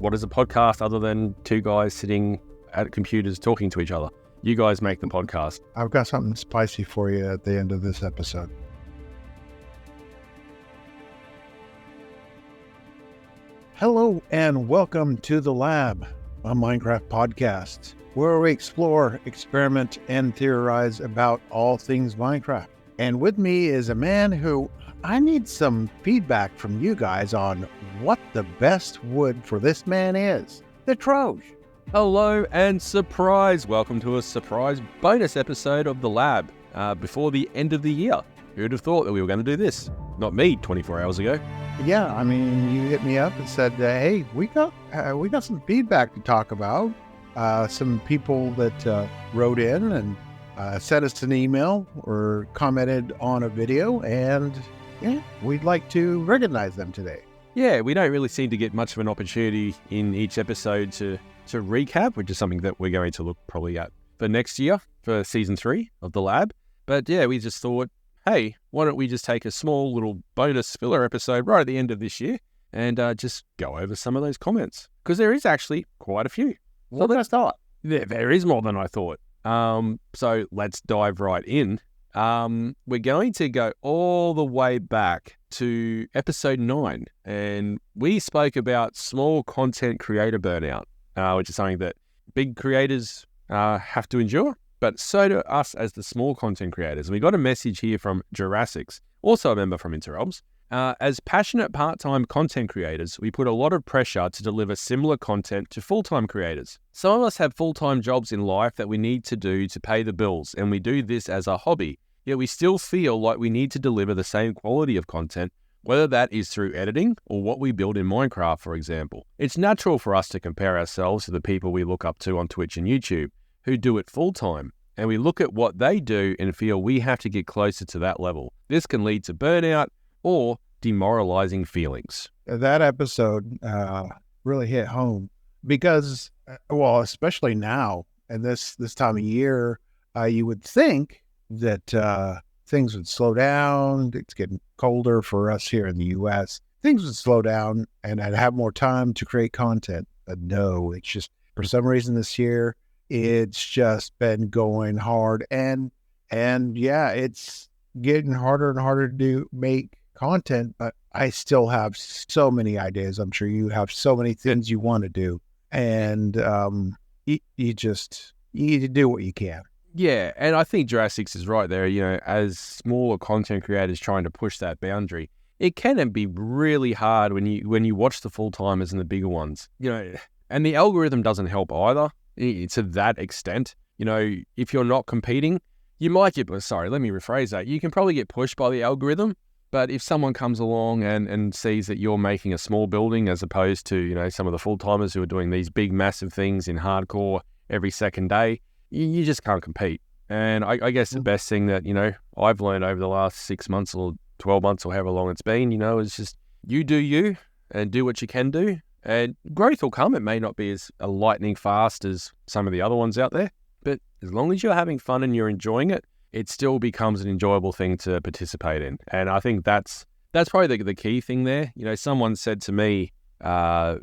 what is a podcast other than two guys sitting at computers talking to each other? You guys make the podcast. I've got something spicy for you at the end of this episode. Hello and welcome to The Lab, a Minecraft podcast, where we explore, experiment, and theorize about all things Minecraft. And with me is a man who I need some feedback from you guys on what the best wood for this man is. The Troj. Hello and surprise! Welcome to a surprise bonus episode of The Lab before the end of the year. Who'd have thought that we were going to do this? Not me 24 hours ago. Yeah, I mean, you hit me up and said, hey, we got some feedback to talk about. Some people that wrote in and sent us an email or commented on a video, and yeah, we'd like to recognize them today. Yeah, we don't really seem to get much of an opportunity in each episode to recap, which is something that we're going to look probably at for next year, for season 3 of The Lab. But yeah, we just thought, hey, why don't we just take a small little bonus filler episode right at the end of this year and just go over some of those comments, because there is actually quite a few. More than I thought. There is more than I thought. So let's dive right in. We're going to go all the way back to episode 9, and we spoke about small content creator burnout, which is something that big creators have to endure, but so do us as the small content creators. And we got a message here from Jurassics, also a member from Interrobs. As passionate part-time content creators, we put a lot of pressure to deliver similar content to full-time creators. Some of us have full-time jobs in life that we need to do to pay the bills, and we do this as a hobby. Yet we still feel like we need to deliver the same quality of content, whether that is through editing or what we build in Minecraft, for example. It's natural for us to compare ourselves to the people we look up to on Twitch and YouTube, who do it full-time, and we look at what they do and feel we have to get closer to that level. This can lead to burnout or demoralizing feelings. That episode really hit home because, well, especially now and this time of year, you would think that things would slow down. It's getting colder for us here in the U.S. Things would slow down and I'd have more time to create content. But no, it's just, for some reason this year, it's just been going hard. And yeah, it's getting harder and harder to make content, but I still have so many ideas. I'm sure you have so many things you want to do. And you need to do what you can. Yeah, and I think Jurassics is right there. You know, as smaller content creators trying to push that boundary, it can be really hard when you watch the full-timers and the bigger ones. You know, and the algorithm doesn't help either to that extent. You know, if you're not competing, you might get, sorry, let me rephrase that. You can probably get pushed by the algorithm, but if someone comes along and sees that you're making a small building as opposed to, you know, some of the full-timers who are doing these big, massive things in hardcore every second day, you just can't compete. And I guess the best thing that, you know, I've learned over the last 6 months or 12 months or however long it's been, you know, is just you do you and do what you can do. And growth will come. It may not be as lightning fast as some of the other ones out there, but as long as you're having fun and you're enjoying it, it still becomes an enjoyable thing to participate in. And I think that's probably the key thing there. You know, someone said to me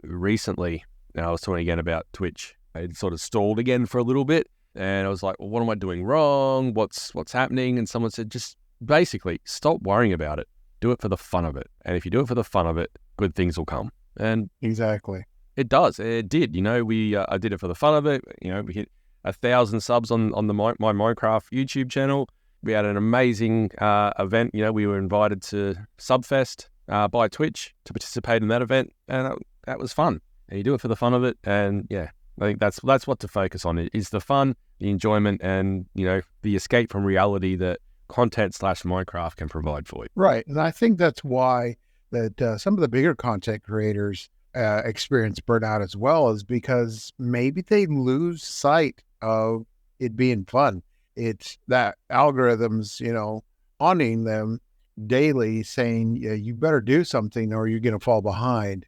recently, and I was talking again about Twitch, it sort of stalled again for a little bit. And I was like, well, what am I doing wrong? What's happening? And someone said, just basically stop worrying about it. Do it for the fun of it. And if you do it for the fun of it, good things will come. And exactly, it does. It did. You know, I did it for the fun of it. You know, we hit 1,000 subs on the my Minecraft YouTube channel. We had an amazing event. You know, we were invited to Subfest by Twitch to participate in that event, and that was fun. And you do it for the fun of it, and yeah. I think that's what to focus on is the fun, the enjoyment, and, you know, the escape from reality that content/Minecraft can provide for you. Right. And I think that's why that some of the bigger content creators experience burnout as well, is because maybe they lose sight of it being fun. It's that algorithms, you know, haunting them daily saying, yeah, you better do something or you're going to fall behind.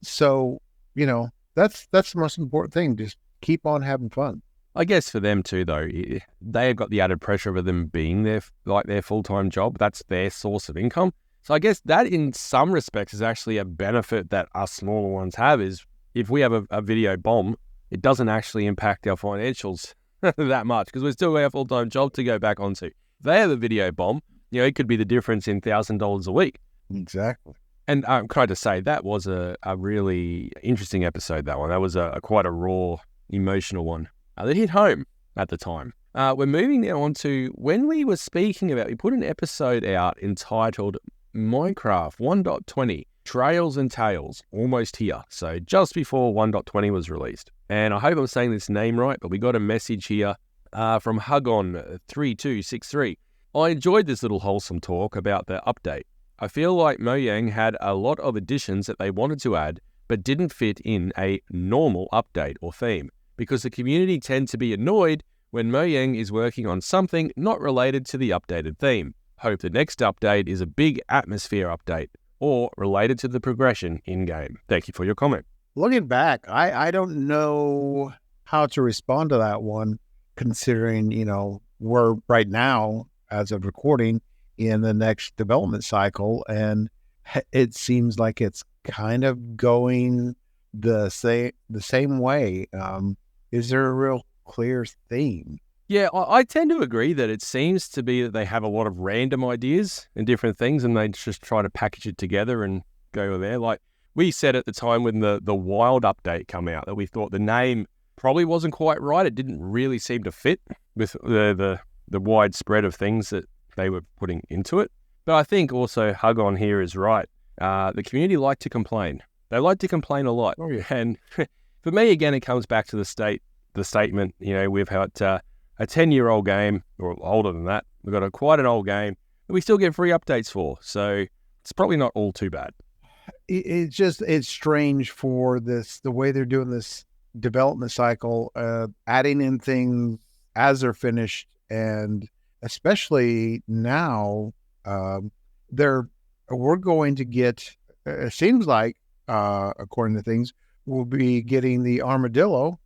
So, you know, that's the most important thing. Just keep on having fun. I guess for them too, though, they have got the added pressure of them being their full-time job. That's their source of income. So I guess that in some respects is actually a benefit that us smaller ones have, is if we have a video bomb, it doesn't actually impact our financials that much because we're still got a full-time job to go back onto. If they have a video bomb, it could be the difference in $1,000 a week. Exactly. And can I just say, that was a really interesting episode, that one. That was quite a raw, emotional one that hit home at the time. We're moving now on to when we were speaking about, we put an episode out entitled Minecraft 1.20, Trails and Tales, almost here. So just before 1.20 was released. And I hope I'm saying this name right, but we got a message here from Hugon3263. I enjoyed this little wholesome talk about the update. I feel like Mojang had a lot of additions that they wanted to add, but didn't fit in a normal update or theme, because the community tend to be annoyed when Mojang is working on something not related to the updated theme. Hope the next update is a big atmosphere update or related to the progression in-game. Thank you for your comment. Looking back, I don't know how to respond to that one, considering, we're right now, as of recording, in the next development cycle, and it seems like it's kind of going the same way. Is there a real clear theme? Yeah, I tend to agree that it seems to be that they have a lot of random ideas and different things, and they just try to package it together and go there. Like we said at the time when the Wild update come out, that we thought the name probably wasn't quite right. It didn't really seem to fit with the widespread of things that they were putting into it. But I think also Hug On here is right. The community like to complain. They like to complain a lot. Oh, yeah. And for me, again, it comes back to the statement, we've had a 10-year-old game, or older than that. We've got quite an old game that we still get free updates for. So it's probably not all too bad. It's strange for the way they're doing this development cycle, adding in things as they're finished, and especially now, we're going to get, it seems like, according to things, we'll be getting the armadillo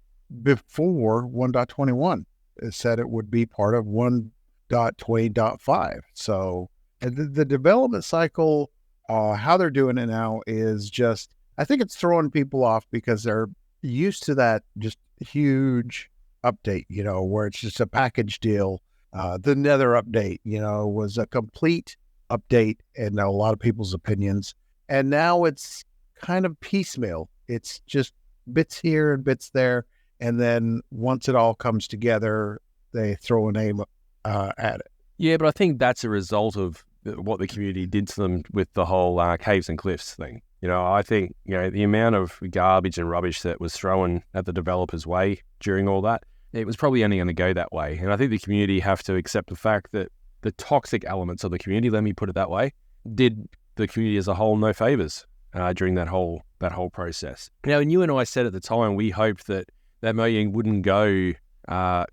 before 1.21. It said it would be part of 1.20.5. So the development cycle, how they're doing it now is just, I think it's throwing people off because they're used to that just huge update, where it's just a package deal. The Nether update, was a complete update in a lot of people's opinions. And now it's kind of piecemeal. It's just bits here and bits there. And then once it all comes together, they throw a name at it. Yeah, but I think that's a result of what the community did to them with the whole caves and cliffs thing. I think, the amount of garbage and rubbish that was thrown at the developers' way during all that, it was probably only going to go that way. And I think the community have to accept the fact that the toxic elements of the community, let me put it that way, did the community as a whole no favors during that whole process. Now, and you and I said at the time, we hoped that Mojang wouldn't go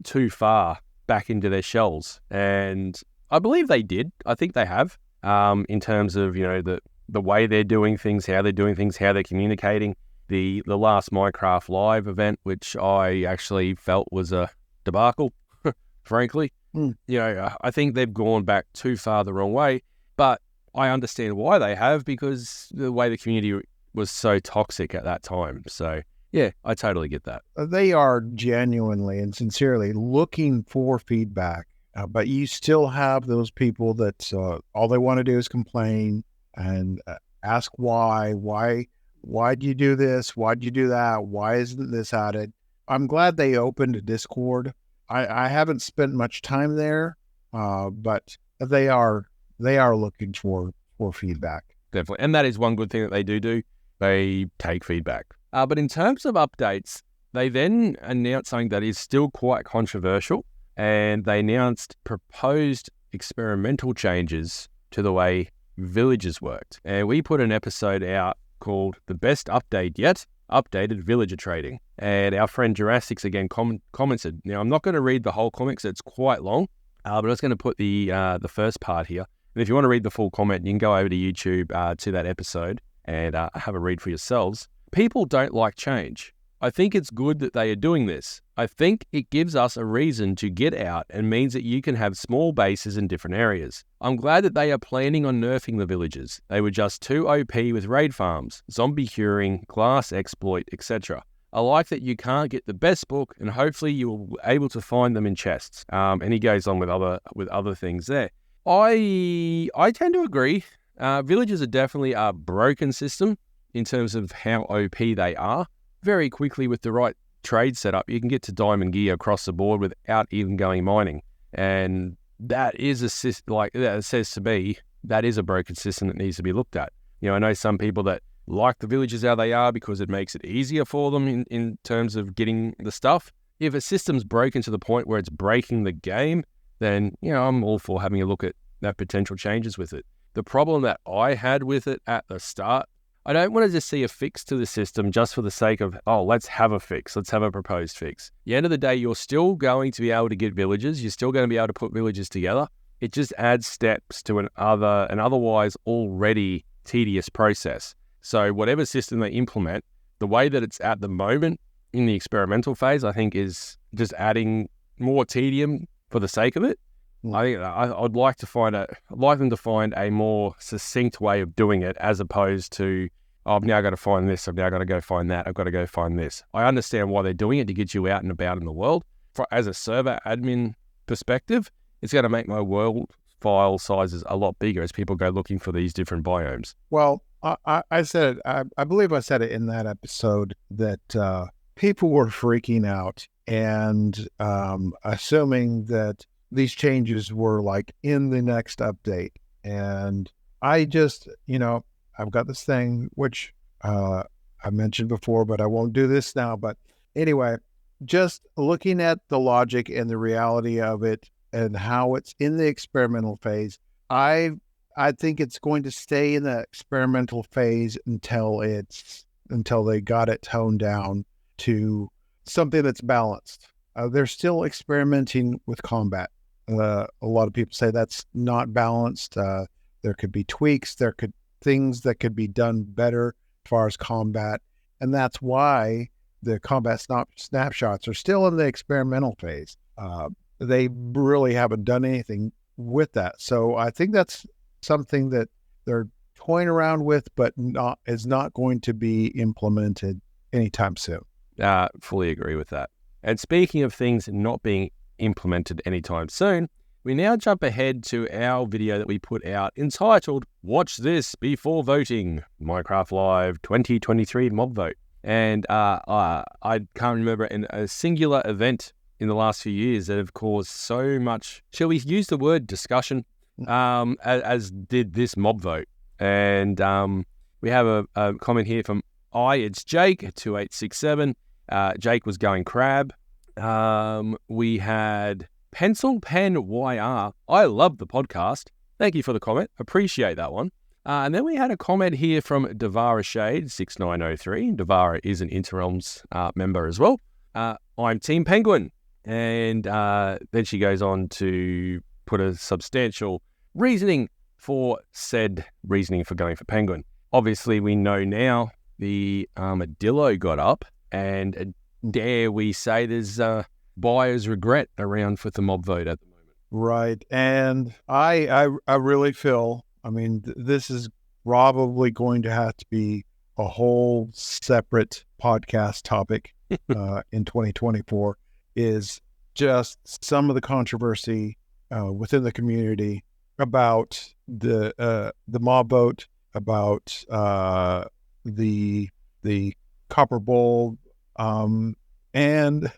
too far back into their shells. And I believe they did. I think they have, in terms of, the way they're doing things, how they're doing things, how they're communicating. The last Minecraft Live event, which I actually felt was a debacle, frankly. I think they've gone back too far the wrong way, but I understand why they have, because the way the community was so toxic at that time. So, yeah, I totally get that. They are genuinely and sincerely looking for feedback, but you still have those people that all they want to do is complain and ask why'd you do this? Why'd you do that? Why isn't this added? I'm glad they opened a Discord. I haven't spent much time there, but they are looking for feedback. Definitely. And that is one good thing that they do. They take feedback. But in terms of updates, they then announced something that is still quite controversial, and they announced proposed experimental changes to the way villages worked. And we put an episode out called The Best Update Yet, Updated Villager Trading. And our friend Jurassics again commented. Now, I'm not going to read the whole comment because it's quite long, but I'm just going to put the first part here. And if you want to read the full comment, you can go over to YouTube to that episode and have a read for yourselves. People don't like change. I think it's good that they are doing this. I think it gives us a reason to get out and means that you can have small bases in different areas. I'm glad that they are planning on nerfing the villagers. They were just too OP with raid farms, zombie curing, glass exploit, etc. I like that you can't get the best book, and hopefully you will be able to find them in chests. And he goes on with other things there. I tend to agree. Villagers are definitely a broken system in terms of how OP they are. Very quickly with the right trade setup, you can get to diamond gear across the board without even going mining. And that is a system, like that says to me, that is a broken system that needs to be looked at. You know, I know some people that like the villagers how they are because it makes it easier for them in terms of getting the stuff. If a system's broken to the point where it's breaking the game, then, you know, I'm all for having a look at that potential changes with it. The problem that I had with it at the start, I don't want to just see a fix to the system just for the sake of, oh, let's have a fix. Let's have a proposed fix. At the end of the day, you're still going to be able to get villagers. You're still going to be able to put villagers together. It just adds steps to an otherwise already tedious process. So whatever system they implement, the way that it's at the moment in the experimental phase, I think is just adding more tedium for the sake of it. I think I'd like them to find a more succinct way of doing it, as opposed to, oh, I've now got to find this, I've now got to go find that, I've got to go find this. I understand why they're doing it, to get you out and about in the world. As a server admin perspective, it's going to make my world file sizes a lot bigger as people go looking for these different biomes. Well, I said it, I believe I said it in that episode that people were freaking out and assuming that these changes were like in the next update. And I just, I've got this thing, which I mentioned before, but I won't do this now. But anyway, just looking at the logic and the reality of it and how it's in the experimental phase, I think it's going to stay in the experimental phase until they got it toned down to something that's balanced. They're still experimenting with combat. A lot of people say that's not balanced. There could be tweaks. There could things that could be done better as far as combat. And that's why the combat snapshots are still in the experimental phase. They really haven't done anything with that. So I think that's something that they're toying around with, but is not going to be implemented anytime soon. Fully agree with that. And speaking of things not being implemented anytime soon, we now jump ahead to our video that we put out entitled Watch This Before Voting, Minecraft Live 2023 Mob Vote. And I can't remember a singular event in the last few years that have caused so much, shall we use the word discussion, as did this mob vote. And we have a comment here from it's Jake 2867. Jake was going crab. We had Pencil Pen YR. I love the podcast. Thank you for the comment. Appreciate that one. And then we had a comment here from Devara Shade 6903. Devara is an Interrealms member as well. I'm Team Penguin. And then she goes on to put a substantial reasoning for going for Penguin. Obviously, we know now the Armadillo got up, and dare we say there's buyer's regret around for the mob vote at the moment. Right. And I really feel, this is probably going to have to be a whole separate podcast topic in 2024, is just some of the controversy within the community about the mob vote, about the copper bowl, and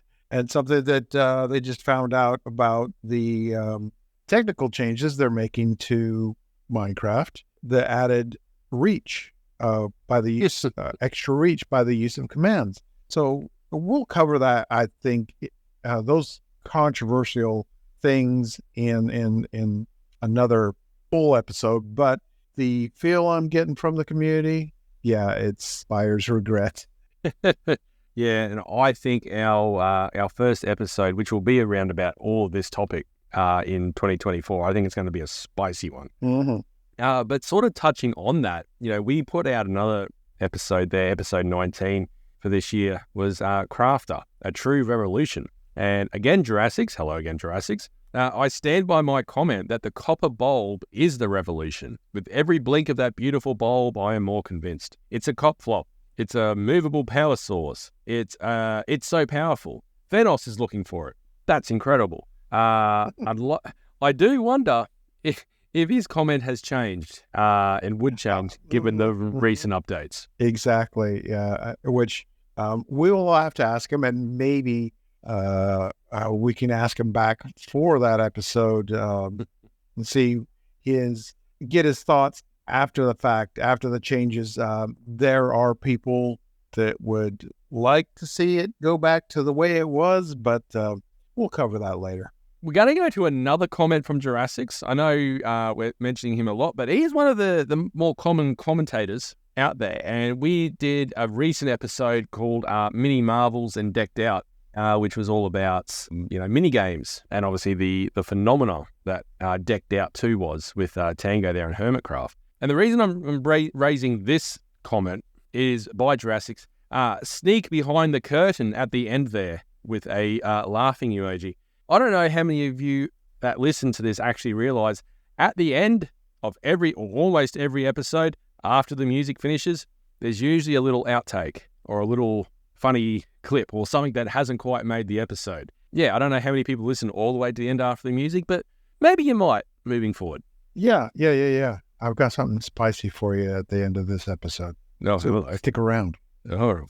something that they just found out about the technical changes they're making to Minecraft, the added reach by the use extra reach by the use of commands. So we'll cover that. I think those controversial things in another full episode. But the feel I'm getting from the community, it's buyer's regret. Yeah, and I think our first episode, which will be around about all of this topic in 2024, I think it's going to be a spicy one. Mm-hmm. But sort of touching on that, we put out another episode there, episode 19, for this year was Crafter, a true revolution. And again, Jurassics, hello again, Jurassics. I stand by my comment that the copper bulb is the revolution. With every blink of that beautiful bulb, I am more convinced. It's a cop flop. It's a movable power source. It's so powerful. Thanos is looking for it. That's incredible. I do wonder if his comment has changed and would change given the recent updates. Exactly. Yeah. Which we will have to ask him, and maybe we can ask him back for that episode and get his thoughts after the fact, after the changes. There are people that would like to see it go back to the way it was, but we'll cover that later. We're going to go to another comment from Jurassics. I know we're mentioning him a lot, but he is one of the more common commentators out there. And we did a recent episode called Mini Marvels and Decked Out, which was all about, mini games, and obviously the phenomena that Decked Out 2 was with Tango there and Hermitcraft. And the reason I'm raising this comment is by Jurassics, sneak behind the curtain at the end there with a laughing emoji. I don't know how many of you that listen to this actually realize at the end of almost every episode, after the music finishes, there's usually a little outtake or a little funny clip or something that hasn't quite made the episode. Yeah, I don't know how many people listen all the way to the end after the music, but maybe you might moving forward. Yeah. I've got something spicy for you at the end of this episode. No, so stick around. Oh,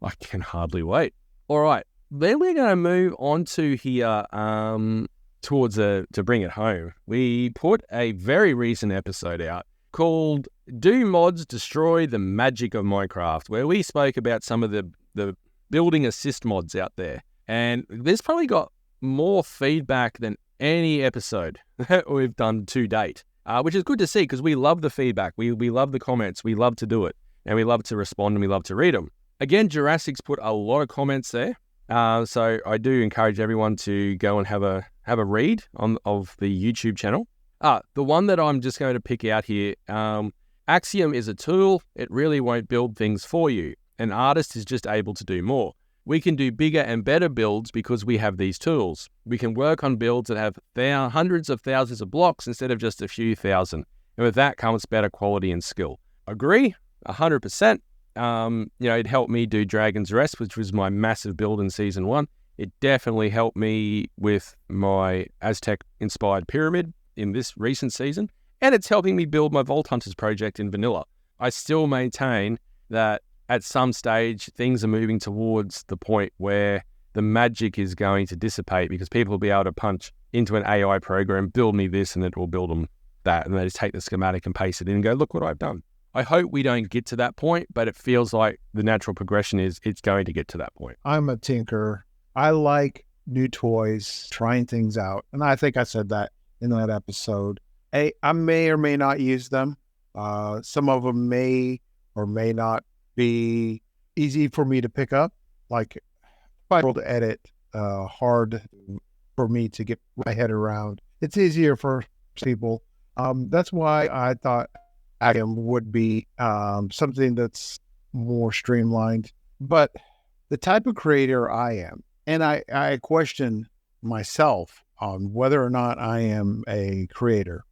I can hardly wait. All right. Then we're going to move on to here to bring it home. We put a very recent episode out called Do Mods Destroy the Magic of Minecraft, where we spoke about some of the building assist mods out there. And this probably got more feedback than any episode that we've done to date, which is good to see because we love the feedback. We love the comments. We love to do it. And we love to respond and we love to read them. Again, Jurassics put a lot of comments there. So I do encourage everyone to go and have a read of the YouTube channel. The one that I'm just going to pick out here, Axiom is a tool. It really won't build things for you. An artist is just able to do more. We can do bigger and better builds because we have these tools. We can work on builds that have hundreds of thousands of blocks instead of just a few thousand. And with that comes better quality and skill. Agree? 100%. It helped me do Dragon's Rest, which was my massive build in Season 1. It definitely helped me with my Aztec-inspired pyramid in this recent season. And it's helping me build my Vault Hunters project in vanilla. I still maintain that at some stage, things are moving towards the point where the magic is going to dissipate because people will be able to punch into an AI program, build me this, and it will build them that. And they just take the schematic and paste it in and go, look what I've done. I hope we don't get to that point, but it feels like the natural progression is it's going to get to that point. I'm a tinkerer. I like new toys, trying things out. And I think I said that in that episode. I may or may not use them. Some of them may or may not be easy for me to pick up. Like if I able to edit, hard for me to get my head around. It's easier for people. That's why I thought Axiom would be something that's more streamlined. But the type of creator I am, and I question myself on whether or not I am a creator.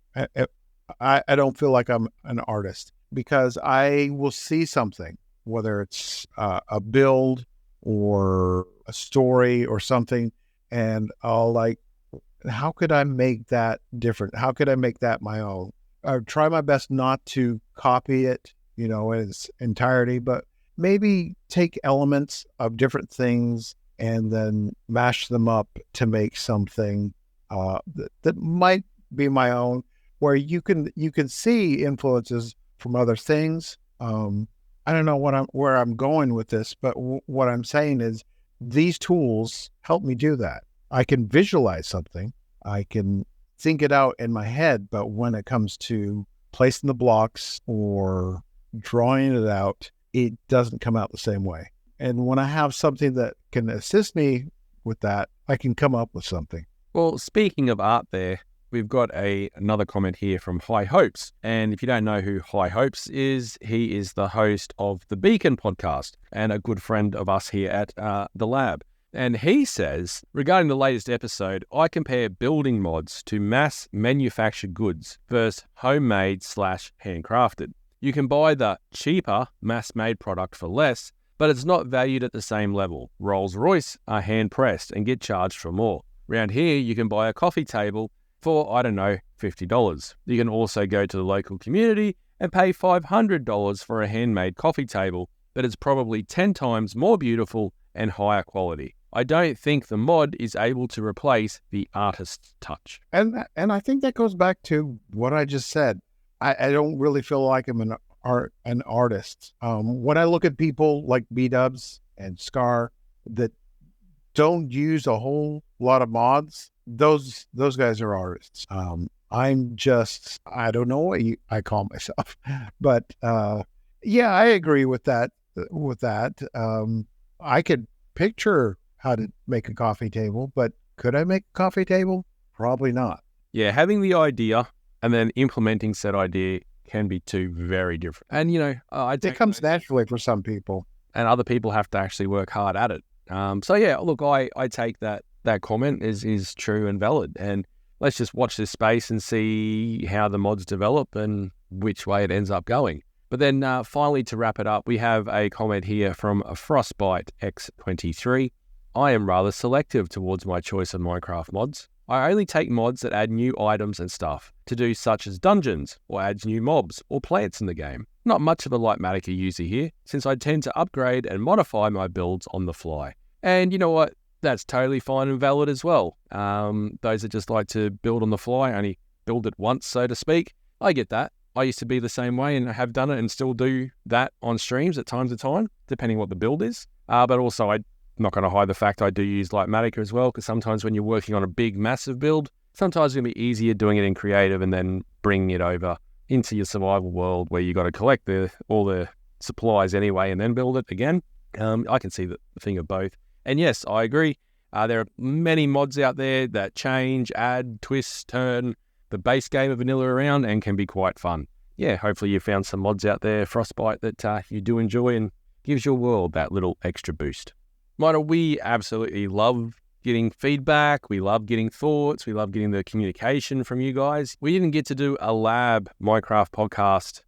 I don't feel like I'm an artist because I will see something, whether it's a build or a story or something, and I'll like, how could I make that different? How could I make that my own? I try my best not to copy it, in its entirety, but maybe take elements of different things and then mash them up to make something that might be my own, where you can see influences from other things. I don't know where I'm going with this, but what I'm saying is these tools help me do that. I can visualize something. I can think it out in my head, but when it comes to placing the blocks or drawing it out, it doesn't come out the same way. And when I have something that can assist me with that, I can come up with something. Well, speaking of art there, we've got another comment here from High Hopes. And if you don't know who High Hopes is, he is the host of the Beacon podcast and a good friend of us here at The Lab. And he says, regarding the latest episode, I compare building mods to mass manufactured goods versus homemade/handcrafted. You can buy the cheaper mass-made product for less, but it's not valued at the same level. Rolls-Royce are hand-pressed and get charged for more. Around here, you can buy a coffee table for, I don't know, $50. You can also go to the local community and pay $500 for a handmade coffee table, but it's probably 10 times more beautiful and higher quality. I don't think the mod is able to replace the artist's touch. And I think that goes back to what I just said. I don't really feel like I'm an artist. When I look at people like B-Dubs and Scar that don't use a whole lot of mods, those guys are artists. I'm just, I don't know what I call myself, but yeah, I agree with that. I could picture how to make a coffee table, but could I make a coffee table? Probably not. Yeah, having the idea and then implementing said idea can be two very different. And, it comes naturally for some people. And other people have to actually work hard at it. So, yeah, look, I take that comment is true and valid. And let's just watch this space and see how the mods develop and which way it ends up going. But then finally, to wrap it up, we have a comment here from Frostbite X23. I am rather selective towards my choice of Minecraft mods. I only take mods that add new items and stuff to do such as dungeons or adds new mobs or plants in the game. Not much of a Lightmatica user here, since I tend to upgrade and modify my builds on the fly. And you know what? That's totally fine and valid as well. Those that just like to build on the fly, only build it once, so to speak. I get that. I used to be the same way and have done it and still do that on streams at times to time, depending what the build is. But also I'm not going to hide the fact I do use Lightmatica as well, because sometimes when you're working on a big, massive build, sometimes it's going to be easier doing it in creative and then bringing it over into your survival world where you got to collect all the supplies anyway and then build it again. I can see the thing of both. And yes, I agree. There are many mods out there that change, add, twist, turn the base game of vanilla around and can be quite fun. Yeah, hopefully you found some mods out there, Frostbite, that you do enjoy and gives your world that little extra boost. Miner, we absolutely love getting feedback. We love getting thoughts. We love getting the communication from you guys. We didn't get to do a lab Minecraft podcast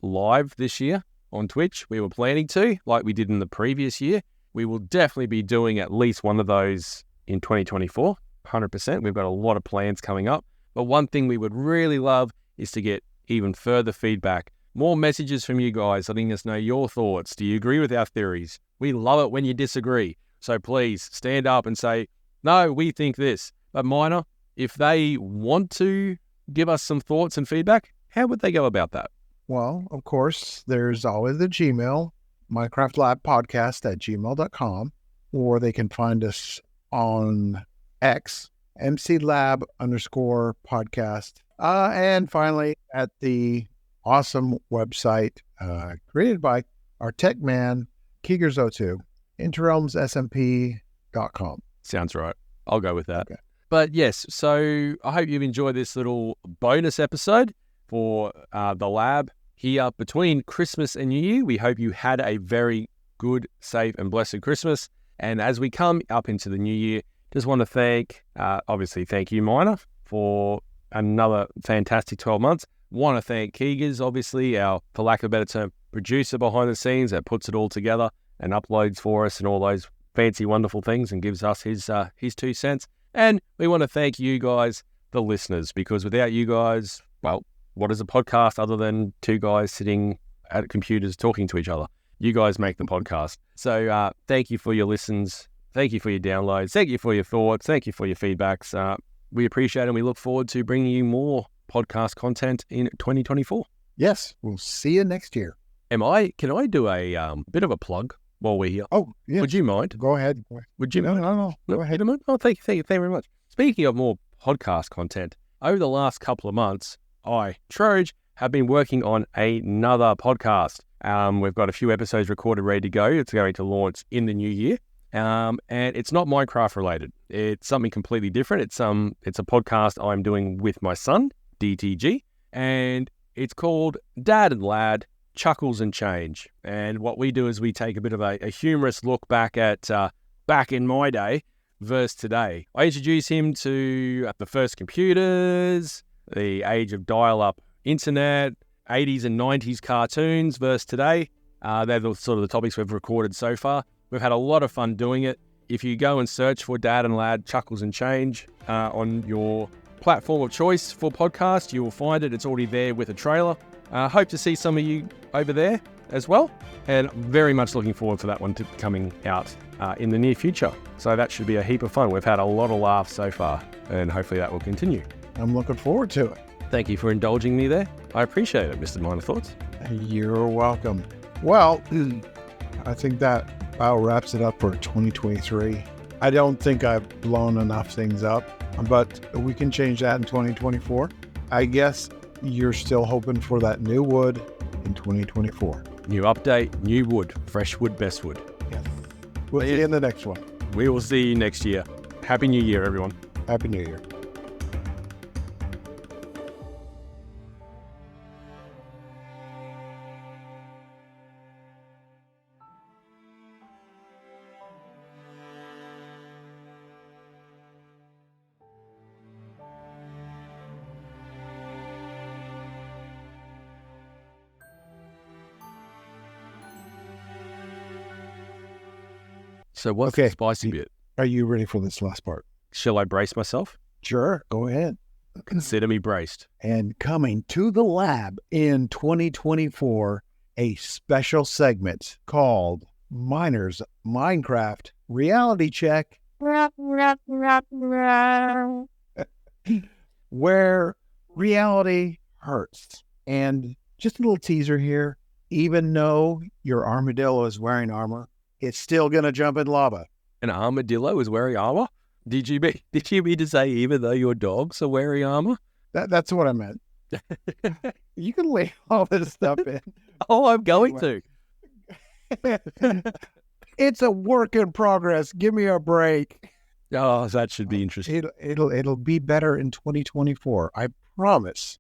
live this year on Twitch. We were planning to, like we did in the previous year. We will definitely be doing at least one of those in 2024, 100%. We've got a lot of plans coming up. But one thing we would really love is to get even further feedback. More messages from you guys letting us know your thoughts. Do you agree with our theories? We love it when you disagree. So please stand up and say, no, we think this. But Miner, if they want to give us some thoughts and feedback, how would they go about that? Well, of course, there's always the Gmail, minecraftlabpodcast@gmail.com, or they can find us on X, mclab_podcast. And finally, at the awesome website created by our tech man, Keegers02, interrealmssmp.com. Sounds right. I'll go with that. Okay. But yes, so I hope you've enjoyed this little bonus episode for the lab here between Christmas and New Year. We hope you had a very good, safe and blessed Christmas. And as we come up into the new year, just want to thank you, Miner, for another fantastic 12 months. Want to thank Keegers, obviously, our, for lack of a better term, producer behind the scenes that puts it all together and uploads for us and all those fancy, wonderful things and gives us his 2 cents. And we want to thank you guys, the listeners, because without you guys, well, what is a podcast other than two guys sitting at computers talking to each other? You guys make the podcast. So thank you for your listens. Thank you for your downloads. Thank you for your thoughts. Thank you for your feedbacks. We appreciate it and we look forward to bringing you more podcast content in 2024. Yes, we'll see you next year. Can I do a bit of a plug while we're here? Oh, yeah. Would you mind? Go ahead. Would you mind? No. Go ahead. Oh, thank you very much. Speaking of more podcast content, over the last couple of months, I, Troj, have been working on another podcast. We've got a few episodes recorded, ready to go. It's going to launch in the new year. And it's not Minecraft related. It's something completely different. It's a podcast I'm doing with my son, DTG, and it's called Dad and Lad, Chuckles and Change. And what we do is we take a bit of a humorous look back at back in my day versus today. I introduce him to the first computers, the age of dial-up internet, 80s and 90s cartoons versus today. They're the sort of the topics we've recorded so far. We've had a lot of fun doing it. If you go and search for Dad and Lad, Chuckles and Change on your platform of choice for podcast, you will find it. It's already there with a trailer. Hope to see some of you over there as well. And very much looking forward for that one to coming out in the near future. So that should be a heap of fun. We've had a lot of laughs so far, and hopefully that will continue. I'm looking forward to it. Thank you for indulging me there. I appreciate it, Mr. Minor Thoughts. You're welcome. Well, I think that about wraps it up for 2023. I don't think I've blown enough things up, but we can change that in 2024. I guess you're still hoping for that new wood in 2024. New update, new wood, fresh wood, best wood. Yes. We'll see you in the next one. We will see you next year. Happy New Year, everyone. Happy New Year. So what's the spicy bit? Are you ready for this last part? Shall I brace myself? Sure, go ahead. Consider me braced. And coming to the lab in 2024, a special segment called Miner's Minecraft Reality Check, where reality hurts. And just a little teaser here, even though your armadillo is wearing armor, it's still going to jump in lava. An armadillo is wearing armor? Did you mean to say even though your dogs are wearing armor? That's what I meant. You can lay all this stuff in. Oh, I'm going to. It's a work in progress. Give me a break. Oh, that should be interesting. It'll be better in 2024. I promise.